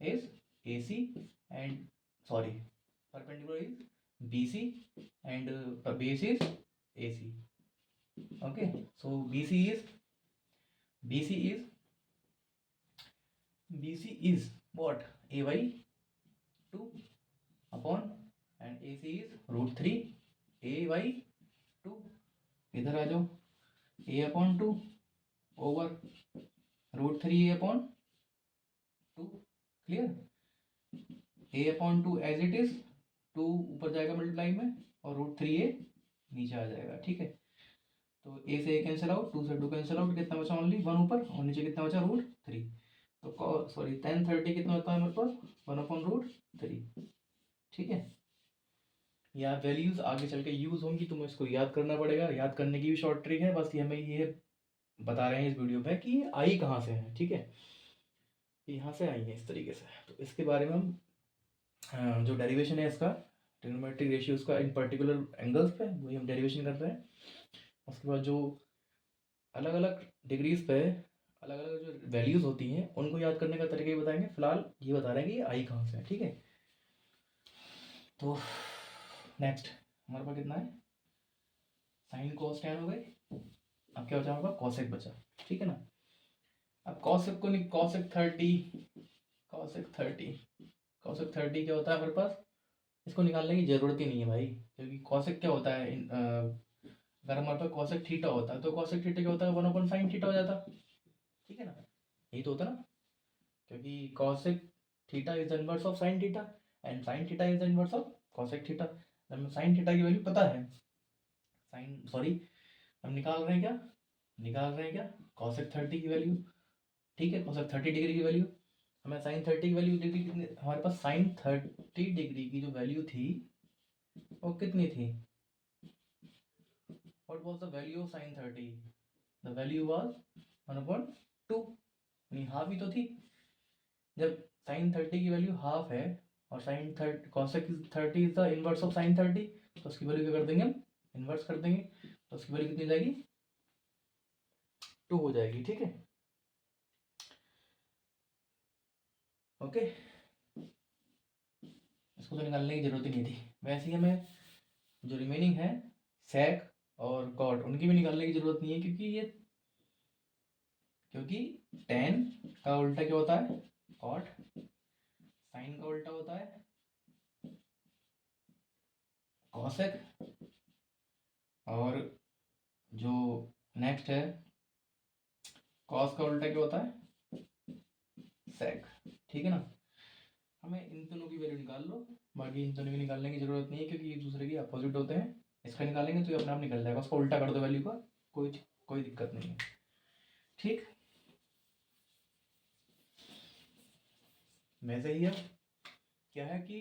is AC, and sorry, perpendicular is BC, and base is AC, okay. So BC is what, a/2 upon, and AC is √3 a/2, इधर आ जाओ, a/2 over √3a/2, clear, a/2 as it is, 2 ऊपर जाएगा multiply में, और √3a नीचे आ जाएगा, ठीक है। तो a से a कैंसिल आउट, 2 से 2 कैंसिल आउट, कितना बचा, ओनली 1 ऊपर, और नीचे कितना बचा, √3। तो सॉरी 10 30 कितना होता है मेरे पास, 1/√3, ठीक है। या वैल्यूज आगे चल के यूज होंगी, तुम्हें इसको याद करना पड़ेगा, याद करने की भी शॉर्ट ट्रिक है, बस ये हमें ये बता रहे हैं इस वीडियो में कि ये आई कहाँ से है, ठीक है, यहाँ से आई है इस तरीके से। तो इसके बारे में हम जो डेरिवेशन है इसका, ट्रिग्नोमेट्रिक रेशियोज का इन पर्टिकुलर एंगल्स पे, वही हम डेरिवेशन कर रहे हैं। उसके बाद जो अलग अलग डिग्रीज पे अलग अलग जो वैल्यूज होती हैं उनको याद करने का तरीका ही बताएंगे। फिलहाल ये बता रहे हैं कि ये आई कहाँ से है, ठीक है। तो नेक्स्ट हमारे पास कितना है, साइन cos tan हो गए, अब क्या बचा हमारे पास, कॉसेक बचा, ठीक है ना। अब कॉसेक को नहीं, कॉसेक 30 क्या होता है हमारे पास, इसको निकालने की जरूरत ही नहीं है भाई, क्योंकि कॉसेक क्या होता है, अगर हमारे पास कॉसेक थीटा होता है तो कॉसेक थीटा क्या होता है, 1/sin थीटा हो जाता, ठीक है ना, यही तो होता ना, क्योंकि cosec theta is the inverse of sine theta, and sine theta is the inverse of cosec theta. हमें साइन थीटा की वैल्यू पता है, हम निकाल रहे हैं क्या, कॉसेक 30 की वैल्यू, ठीक है, कॉसेक 30 डिग्री की वैल्यू, हमें साइन 30 की वैल्यू दी थी कितनी, हमारे पास साइन 30 डिग्री की जो वैल्यू थी वो कितनी थी, what was the value of sine 30, the value was 1/2, यानी हाफ ही तो थी। जब साइन 30 की वैल्यू हाफ है और sine 30 cosec 30 is the inverse of sine 30, तो उसकी वैल्यू क्या कर देंगे हम, इनवर्स कर देंगे, तो उसकी वैल्यू कितनी जाएगी, 2 हो जाएगी, ठीक है, ओके। इसको तो निकालने की जरूरत ही नहीं थी, वैसे ही हमें जो रिमेनिंग है सेक और कॉट, उनकी भी निकालने की जरूरत नहीं है, क्योंकि tan का उल्टा क्या होता है, कॉट, साइन का उल्टा होता है कॉसेक, और जो नेक्स्ट है कॉस का उल्टा क्या होता है, सेक, ठीक है ना। हमें इन दोनों की वैल्यू निकाल लो, बाकी इन दोनों की निकालने की जरूरत नहीं है, क्योंकि एक दूसरे के अपोजिट होते हैं। इसका निकालेंगे तो ये अपने आप निकल जाएगा, उसको उल्टा कर दो वैल्यू का, कोई दिक्कत नहीं है, ठीक। वैसे ही अब क्या है कि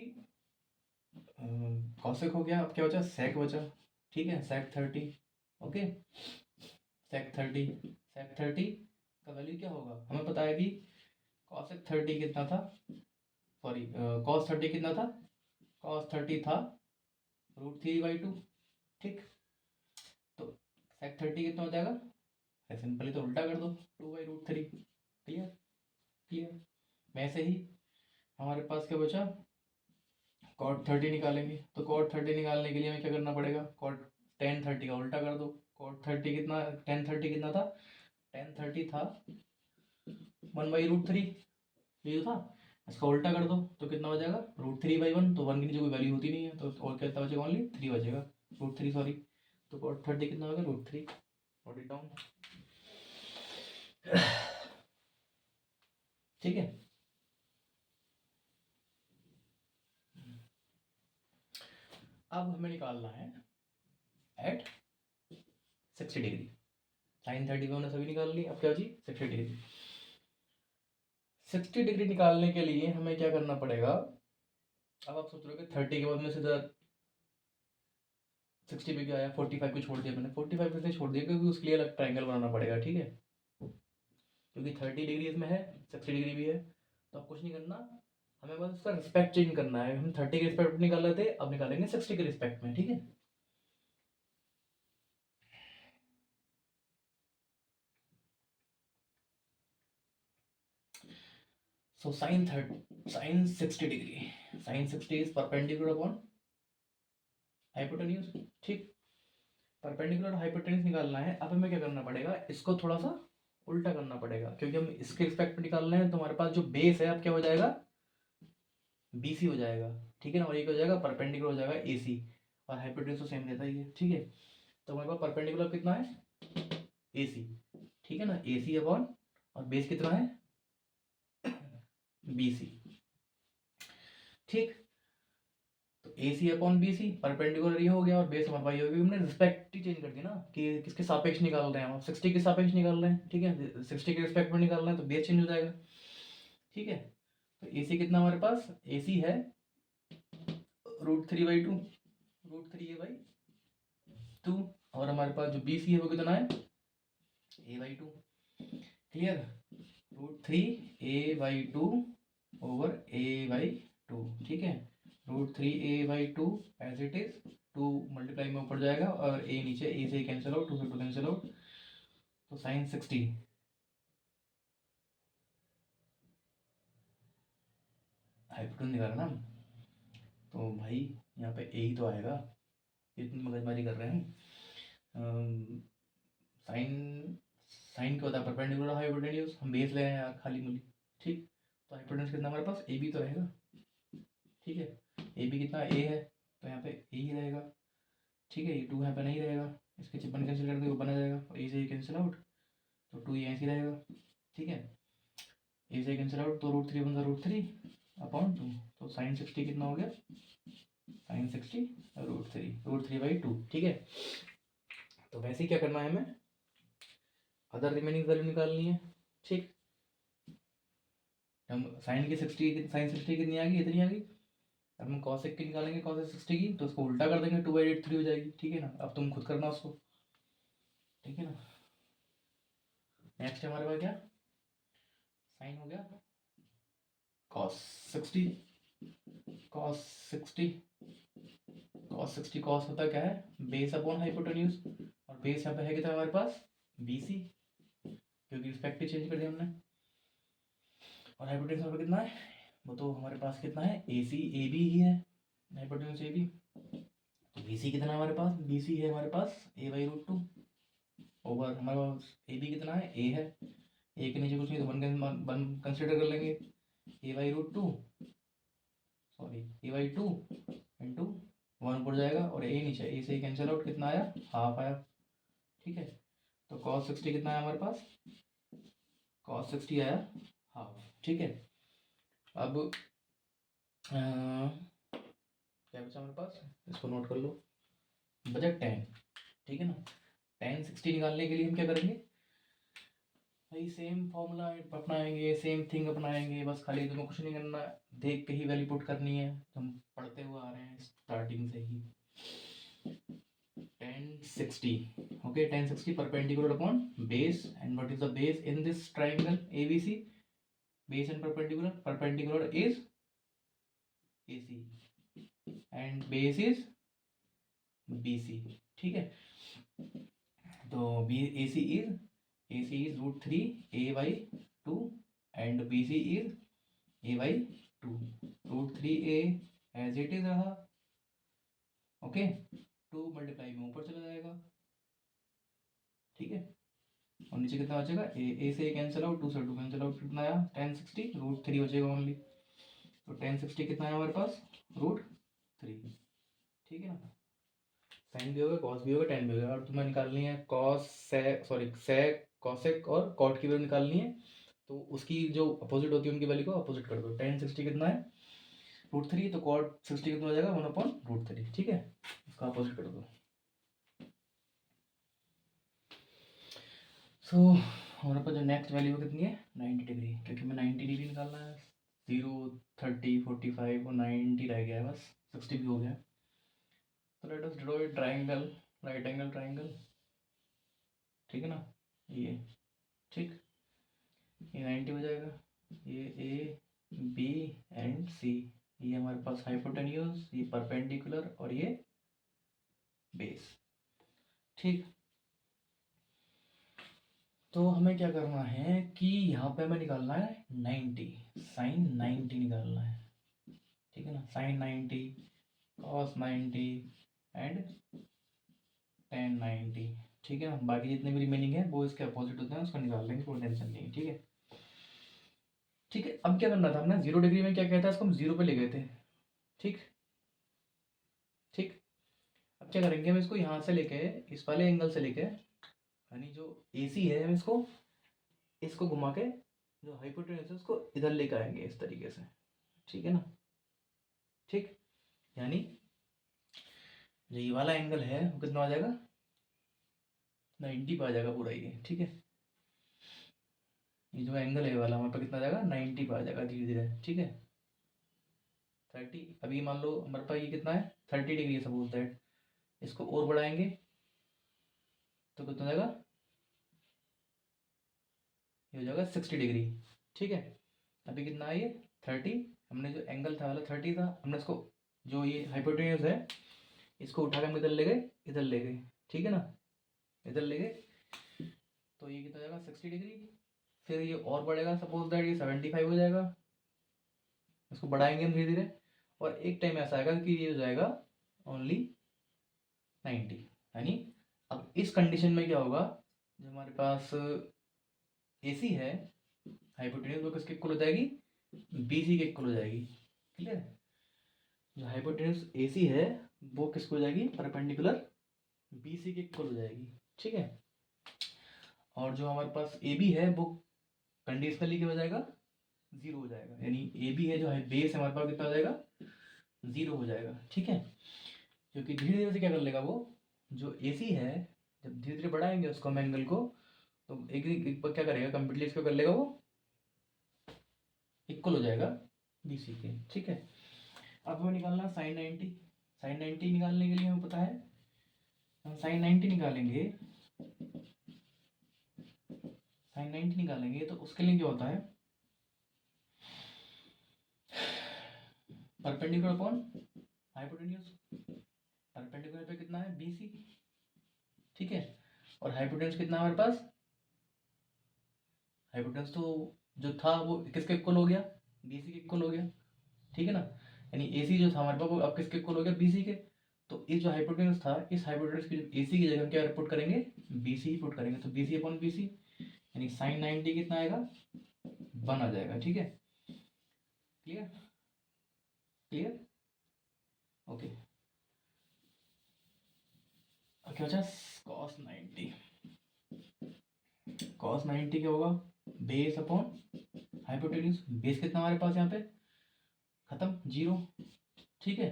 कॉसेक हो गया, अब क्या बचा, सेक बचा, ठीक है, सेक 30, ओके, सेक 30 का वैल्यू क्या होगा, हमें पता है कि कॉसेक 30 कितना था, सॉरी कॉस 30 कितना था, कॉस 30 था √3/2, ठीक, तो सेक 30 कितना हो जाएगा, सिंपली तो उल्टा कर दो, 2/√3, क्लियर, क्लियर। वैसे ही हमारे पास क्या बचा, कॉट 30 निकालेंगे, तो कॉट 30 निकालने के लिए हमें क्या करना पड़ेगा, कॉट टेन 30 का उल्टा कर दो, कॉट 30 कितना, टेन 30 कितना था, टेन 30 था 1/√3, ये जो था, इसका उल्टा कर दो तो कितना हो जाएगा, √3/1, तो 1 की नीचे कोई वैल्यू होती नहीं है, तो और कितना बचेगा, ओनली 3 बचेगा, √3 सॉरी, तो कॉट 30 कितना हो गया, √3, नोट इट डाउन, ठीक है। अब हमें निकालना है एट 60 डिग्री, साइन 30 में हमने सभी निकाल ली, अब क्या बची 60 डिग्री, 60 डिग्री निकालने के लिए हमें क्या करना पड़ेगा, अब आप सोच रहे हो कि 30 के बाद में सीधा 60 पे क्या आया, 45 को छोड़ दिया मैंने, 45 पे से छोड़ दिया क्योंकि उसके लिए अलग ट्रायंगल बनाना पड़ेगा, ठीक है, क्योंकि 30 डिग्री इसमें है, 60 डिग्री भी है, तो अब कुछ नहीं करना, हमें बस उसका रिस्पेक्ट चेंज करना है, हम 30 के रिस्पेक्ट में निकाल रहे थे, अब निकालेंगे 60 के रिस्पेक्ट में, ठीक है। So sine 60 degree, sine 60 is perpendicular upon hypotenuse, ठीक, परपेंडिकुलर हाइपोटेन्यूज निकालना है, अब हमें क्या करना पड़ेगा, इसको थोड़ा सा उल्टा करना पड़ेगा, क्योंकि हम इसके रिस्पेक्ट में निकालना है, तो हमारे पास जो बेस है अब क्या हो जाएगा, BC हो जाएगा, ठीक है ना, और ये क्या हो जाएगा, परपेंडिकुलर हो जाएगा AC, और हाइपोटेन्यूज तो सेम रहता ही है, ठीक है, तो हमारे पास परपेंडिकुलर कितना है, AC, ठीक है ना, AC अपॉन, और बेस कितना है, BC, ठीक, तो AC अपॉन BC, परपेंडिकुलर ये हो गया, और बेस हमारे पास ये हो गया, हमने रिस्पेक्ट ही चेंज कर दी ना, कि किसके सापेक्ष निकाल रहे हैं हम, 60 के सापेक्ष निकाल रहे हैं, ठीक है, 60 के रिस्पेक्ट में निकाल रहे हैं, तो बेस चेंज हो जाएगा, ठीक है, तो AC कितना हमारे पास, AC है √3/2, √3a/2, और हमारे पास जो BC है वो कितना है, a/2, clear, √3a/2 over a/2, ठीक है, √3a/2 as it is, 2 multiply में ऊपर जाएगा, और a नीचे, a से कैंसिल आउट, 2 से 2 कैंसिल आउट, तो साइन 60, हाइपोटेन्यूज निकालना ना, तो भाई यहाँ पे a ही तो आएगा, इतनी मगजमारी कर रहे हैं हम, साइन, साइन क्या होता है, परपेंडिकुलर हाइपोटेन्यूज, हम बेस ले रहे हैं यार खाली मूली, ठीक, तो हाइपोटेन्यूज कितना हमारे पास, AB तो रहेगा, ठीक है, AB कितना A है, तो यहाँ पे A ही रहेगा, ठीक है, ये 2 यहाँ पे नहीं रहेगा, इसके चिपन कैंसिल कर देंगे, वो बना जाएगा, और A से कैंसिल आउट, तो 2 यहाँ से रहेगा, ठीक है, A से कैंसिल आउट, तो √3 बनता √3/2, तो साइन 60 कितना हो गया, साइन 60 √3/2, ठीक है, तो वैसे ही क्या करना है हमें, अदर रिमेनिंग वैल्यू निकालनी है, ठीक, हम साइन 60 कितनी आ गई, इतनी आ गई, अब हम कॉसेक की निकालेंगे, कॉसेक 60 की, तो उसको उल्टा कर देंगे, 2/3 हो जाएगी, ठीक है ना, अब तुम खुद करना उसको, ठीक है ना। नेक्स्ट हमारे पास क्या, साइन हो गया cos 60, cos 60, cos होता क्या है, बेस अपॉन हाइपोटेन्यूज, और बेस यहाँ पे है कितना हमारे पास, BC, क्योंकि रिस्पेक्ट चेंज कर दिया हमने, और हाइपोटेन्यूज यहाँ पे कितना है, वो तो हमारे पास कितना है, AB ही है, हाइपोटेन्यूज AB, तो BC कितना है हमारे पास, BC है हमारे पास a/√2, ओवर हमारे पास AB कितना है, A है, A के नीचे कुछ नहीं, तो 1 कंसिडर कर लेंगे, a/√2, सॉरी a/2 इंटू 1 ऊपर जाएगा, और A नीचे, A से कैंसिल आउट, कितना आया, हाफ आया, ठीक है, तो cos 60 कितना है हमारे पास, cos 60 आया हाफ, ठीक है, अब क्या बचा हमारे पास, इसको नोट कर लो, बचा tan, ठीक है ना, tan 60 निकालने के लिए हम क्या करेंगे, भाई सेम फॉर्मूला अपनाएंगे, सेम थिंग अपनाएंगे, बस खाली तुम्हें कुछ नहीं करना, देख के ही वैल्यू पुट करनी है। हम पढ़ते हुए आ रहे हैं स्टार्टिंग से ही। 1060, okay, 1060 perpendicular upon base, and what is the base in this triangle ABC? Base and perpendicular is AC and base is BC, ठीक है। तो AC is √3a/2 and BC is a/2। √3a as it is रहा, okay, 2 multiply में ऊपर चला जाएगा, ठीक है। और नीचे कितना बचेगा, ए से कैंसिल आउट, 2 से 2 कैंसिल आउट, कितना आया 1060, √3 बचेगा ओनली। तो 1060 कितना है हमारे पास, √3, ठीक है ना। साइन भी होगा, कॉस भी होगा, टेन भी होगा। और तुम्हें निकालनी है सेक कॉसेक और कॉट की वैल्यू निकालनी है। तो उसकी जो अपोजिट होती है उनकी वैल्यू को अपोजिट कर दो। 1060 कितना है, √3, तो कॉट 60 कितना हो जाएगा, 1/√3, ठीक है। इसका अपोजिट कर दो। सो हमारे पास जो नेक्स्ट वैल्यू कितनी है, 90 डिग्री, क्योंकि मैं 90 डिग्री निकालना है। 0, 30, 45 और 90 रह गया है, बस 60 भी हो गया। तो late us draw a triangle, right angle triangle, ठीक है ना, ये, ठीक, ये 90 हो जाएगा। ये ए बी एंड सी, ये हमारे पास हाइपोटेन्यूज, ये परपेंडिकुलर और ये बेस, ठीक। तो हमें क्या करना है कि यहाँ पे हमें निकालना है 90, साइन 90 निकालना है, ठीक है ना। साइन 90, कॉस 90 एंड टेन 90, ठीक है ना। बाकी जितने भी रिमेनिंग है वो इसके अपोजिट होते हैं, उसको निकाल लेंगे, कोई टेंशन नहीं है, ठीक है। ठीक है, अब क्या करना था हमने, 0 डिग्री में क्या कहता है, इसको हम 0 पे ले गए थे, ठीक ठीक। अब क्या करेंगे, हम इसको यहाँ से लेके, इस वाले एंगल से लेके, यानी जो AC है, हम इसको इसको घुमा के जो हाइपोटेन्यूज है उसको इधर लेकर आएंगे इस तरीके से, ठीक है ना, ठीक। यानी जो ये वाला एंगल है वो कितना आ जाएगा, 90 पे आ जाएगा पूरा ये, ठीक है। ये जो एंगल है वाला हमारे पास कितना आ जाएगा, 90 पे आ जाएगा धीरे धीरे, ठीक है। 30, अभी मान लो हमारे पास ये कितना है, 30 डिग्री है सपोज दैट, इसको और बढ़ाएंगे तो कितना हो जाएगा, ये हो जाएगा 60 डिग्री, ठीक है। अभी कितना है ये 30, हमने जो एंगल था वाला 30 था, हमने इसको जो ये हाइपोटेन्यूज है इसको उठा के हम इधर ले गए, इधर ले गए, ठीक है ना, इधर ले गए। तो ये कितना हो जाएगा 60 डिग्री, फिर ये और बढ़ेगा, सपोज दैट ये 75 हो जाएगा, इसको बढ़ाएंगे हम धीरे धीरे, और एक टाइम ऐसा आएगा कि ये हो जाएगा ओनली 90। यानी अब इस कंडीशन में क्या होगा, जो हमारे पास AC है हाइपोटेन्यूज, वो किसके इक्वल हो जाएगी, BC के इक्वल हो जाएगी, क्लियर। जो हाइपोटेन्यूज AC है वो किसको हो जाएगी, परपेंडिकुलर BC के इक्वल हो जाएगी, ठीक है। और जो हमारे पास AB है वो कंडीशनली क्या हो जाएगा, 0 हो जाएगा। यानी AB है जो है बेस हमारे पास कितना हो जाएगा, 0 हो जाएगा, ठीक है। क्योंकि धीरे धीरे से क्या कर लेगा वो, जो AC है जब धीरे धीरे बढ़ाएंगे उसको हम एंगल को, तो एक बार क्या करेगा, कंप्लीटली इसको कर लेगा, वो इक्वल हो जाएगा BC के, ठीक है। अब हमें निकालना साइन 90, साइन 90 निकालने के लिए हमें पता है, हम साइन 90 निकालेंगे, साइन 90 निकालेंगे तो उसके लिए क्या होता है, परपेंडिकुलर अपॉन हाइपोटेन्यूज, परपेंडिकुलर पे कितना है BC, ठीक है। और हाइपोटेन्यूज कितना है हमारे पास, हाइपोटेन्यूज तो जो था वो किसके इक्वल हो गया, BC के इक्वल हो गया, ठीक है ना। यानी AC जो था हमारे पास वो अब किसके इक्वल हो गया, BC के। तो इस जो हाइपोटेन्यूज था, इस हाइपोटेन्यूज की AC की जगह हम क्या पुट करेंगे, BC ही पुट करेंगे, तो BC अपॉन BC, यानी साइन 90 कितना आएगा, 1 आ जाएगा, ठीक है। Clear, clear, okay. अब क्या बचा, कॉस 90, कॉस 90 क्या होगा, बेस अपॉन हाइपोटेन्यूज, बेस कितना हमारे पास यहाँ पे खत्म, 0, ठीक है।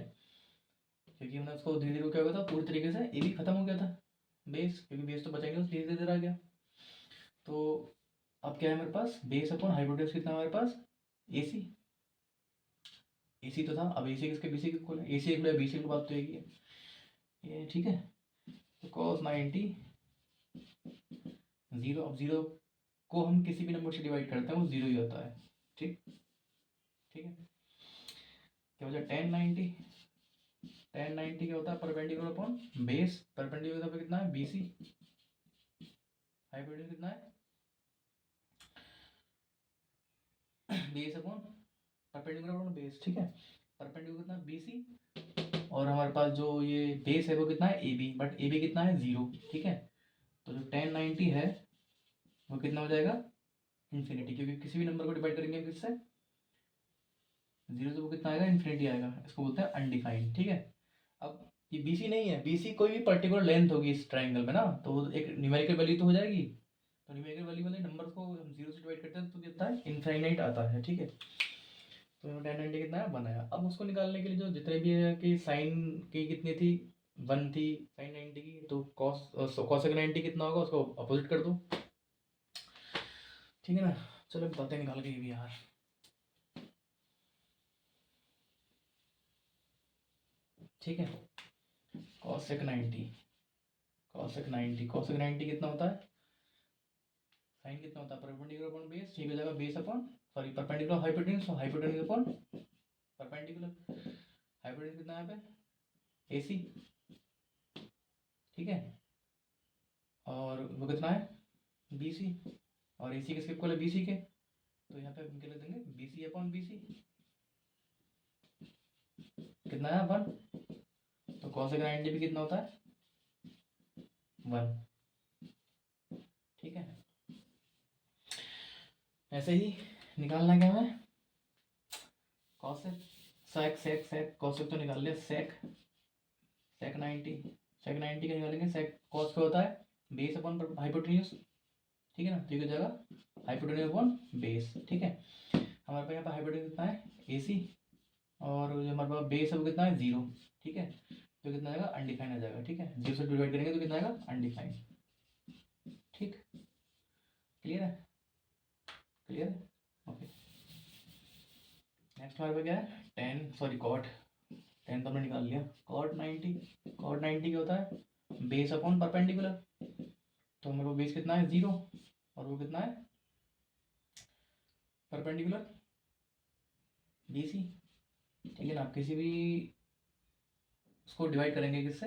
क्योंकि हमने उसको धीरे धीरे क्या हुआ था, पूरी तरीके से AB खत्म हो गया था बेस, क्योंकि बेस तो बचा गया, धीरे धीरे आ गया। तो अब क्या है मेरे पास, बेस अपॉन हाइपोटेन्यूज कितना है हमारे पास, AC। AC तो था, अब AC किसके, BC के इक्वल है, AC इक्वल BC की बात तो एक ही है ये, ठीक है। तो cos 90 0, अब 0 को हम किसी भी नंबर से डिवाइड करते हैं वो 0 ही होता है, ठीक, ठीक है। क्या हो जाए tan 90 क्या होता है, परपेंडिकुलर अपॉन बेस, परपेंडिकुलर पे कितना है BC, हाइपोटेन्यूज कितना है base upon perpendicular upon base, ठीक है। परपेंडिकुलर कितना BC, और हमारे पास जो ये बेस है वो कितना है AB, बट AB कितना है 0, ठीक है। तो जो tan 90 है वो कितना हो जाएगा, इन्फिनिटी, क्योंकि किसी भी नंबर को डिवाइड करेंगे किससे, 0 से वो कितना आएगा, इन्फिनिटी आएगा, इसको बोलते हैं अनडिफाइंड, ठीक है। अब ये BC नहीं है, BC कोई भी पर्टिकुलर लेंथ होगी इस ट्राइंगल में ना, तो वो एक न्यूमेरिकल वैल्यू तो हो जाएगी, तो न्यूमेरिकल वैल्यू वाले नंबर को हम 0 से डिवाइड करते हैं तो कितना है, इनफाइनाइट आता है, ठीक है। तो यहाँ tan 90 कितना है, 1 आया। अब उसको निकालने के लिए जो जितने भी है कि साइन की कितनी थी, 1 थी साइन 90 की, तो कॉसेक 90 कितना होगा उसको अपोजिट कर दो, ठीक है ना। चलो बताते हैं निकाल के ये भी यार, ठीक है। कॉसेक 90, कॉसेक 90 कितना होता है, साइन कितना होता है, परपेंडिकुलर अपॉन बेस, ठीक हो जाएगा, base upon sorry perpendicular hypotenuse, hypotenuse upon perpendicular, hypotenuse कितना है यहाँ पे AC, ठीक है, और वो कितना है BC, और AC किसके इक्वल है BC के, तो यहाँ पे हम क्या लिख देंगे BC अपॉन BC, कितना है 1, तो कॉसेक 90 भी कितना होता है 1, ठीक है। ऐसे ही निकालना है क्या हमें, कॉसेक सेक कॉसेक तो निकाल लिया, सेक 90, सेक 90 का निकालेंगे, सेक कॉस क्या होता है बेस अपॉन हाइपोटेन्यूज, ठीक है ना, तो ये हो जाएगा हाइपोटेन्यूज अपॉन बेस, ठीक है। हमारे पास यहाँ पर हाइपोटेन्यूज कितना है AC, और जो हमारे पास बेस है वो कितना है 0, ठीक है, तो कितना आएगा अनडिफाइंड आ जाएगा, ठीक है, 0 से डिवाइड करेंगे तो कितना आएगा अनडिफाइंड, ठीक, क्लियर है, क्लियर है, ओके। नेक्स्ट हमारे पास क्या है, टेन तो हमने निकाल लिया, कॉट 90 क्या होता है बेस अपॉन परपेंडिकुलर, तो हमारे पास बेस कितना है 0, और वो कितना है परपेंडिकुलर BC, ठीक है ना। आप किसी भी उसको डिवाइड करेंगे किससे,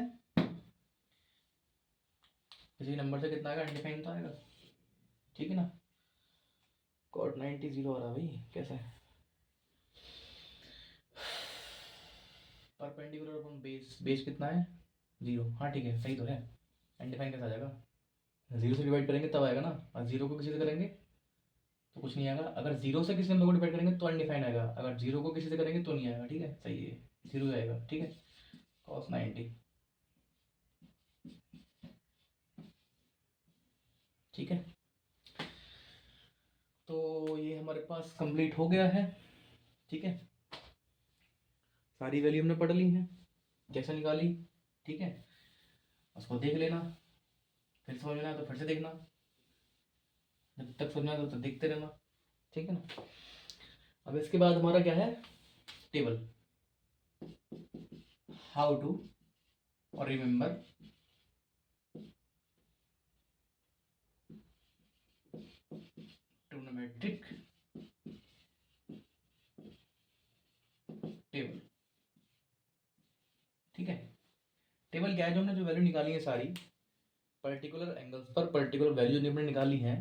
किसी नंबर से कितना आएगा अनडिफाइंड तो आएगा, ठीक है ना। कॉट 90 0 आ रहा भाई, कैसा है, परपेंडिकुलर अपॉन बेस, बेस कितना है 0, हाँ ठीक है सही तो है, अनडिफाइंड कैसा आ जाएगा, 0 से डिवाइड करेंगे तब आएगा ना, और 0 को किसी से करेंगे तो कुछ नहीं आएगा, अगर 0 से किसी नंबर को डिवाइड करेंगे तो अनडिफाइंड आएगा, अगर 0 को किसी से करेंगे तो नहीं आएगा, ठीक है, सही है 0 आएगा, ठीक है। कॉस 90, ठीक है। तो ये हमारे पास कंप्लीट हो गया है, ठीक है, सारी वैल्यू हमने पढ़ ली है, कैसे निकाली, ठीक है, उसको देख लेना, फिर समझना है तो फिर से देखना, जब तक समझना है तब तक देखते रहना, ठीक है ना। अब इसके बाद हमारा क्या है, टेबल, हाउ टू और रिमेंबर ट्रिग्नोमेट्रिक टेबल, ठीक है। टेबल क्या है, जो हमने जो वैल्यू निकाली है सारी पर्टिकुलर एंगल्स पर पर्टिकुलर वैल्यू जो हमने निकाली है,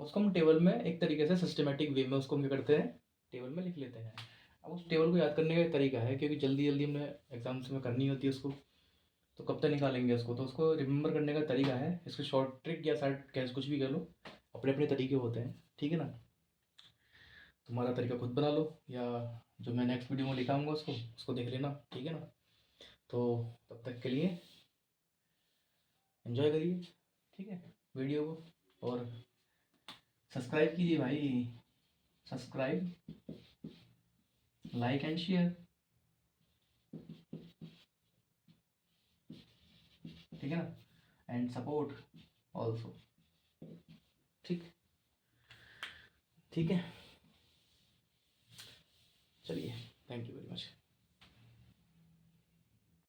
उसको हम टेबल में एक तरीके से सिस्टमेटिक वे में उसको हम क्या करते हैं टेबल में लिख लेते हैं। अब उस टेबल को याद करने का एक तरीका है, क्योंकि जल्दी जल्दी हमने एग्जाम्स में करनी होती है उसको, तो कब तक निकालेंगे उसको, तो उसको रिमेंबर करने का तरीका है, इसको शॉर्ट ट्रिक या शॉर्ट कैसे कुछ भी कर लो, अपने अपने तरीके होते हैं, ठीक है ना। तुम्हारा तरीका खुद बना लो, या जो मैं नेक्स्ट वीडियो में लिखाऊंगा उसको देख लेना, ठीक है ना। तो तब तक के लिए एंजॉय करिए, ठीक है वीडियो को, और सब्सक्राइब कीजिए भाई, सब्सक्राइब लाइक एंड शेयर, ठीक है ना, एंड सपोर्ट ऑल्सो, ठीक। ठीक है, चलिए, थैंक यू वेरी मच।